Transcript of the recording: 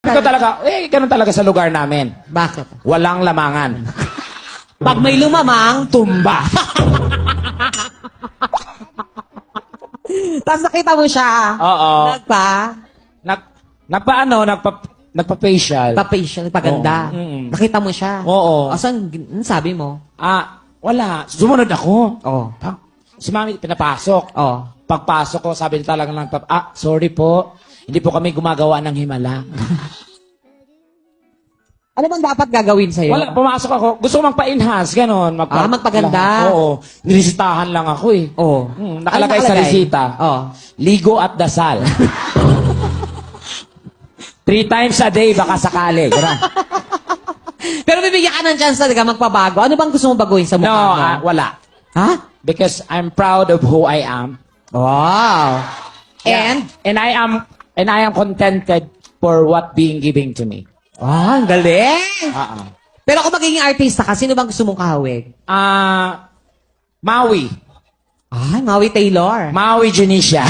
Sabi ko talaga, ganun talaga sa lugar namin. Bakit? Walang lamangan. Pag may lumamang, Tumba. tapos nakita mo siya. Oo. Nagpa-facial. Pa-facial, paganda. Oo. Mm. Nakita mo siya. Oo. Asan, sabi mo? Wala. Sumunod ako. Oo. Si mami pinapasok. Oo. Pagpasok ko, sabi niya talaga lang, sorry po. Hindi po kami gumagawa ng himala. Ano bang dapat gagawin sa'yo? Wala, pumasok ako. Gusto ko magpa-enhance, gano'n. Magpaganda. Oo. Nilisitahan lang ako eh. Oo. Nakalagay sa resita. Oo. Ligo at dasal. 3 times a day, baka sakali. Gano'n. Pero bibigyan ka ng chance talaga magpabago. Ano bang gusto mo baguhin sa mukha No, mo? wala. Ha? Because I'm proud of who I am. Wow. Yeah. And I am contented for what being giving to me. Ang galing. Pero kung magiging artista ka, sino bang gusto mong kahawig? Maui. Maui Taylor. Maui Janisha.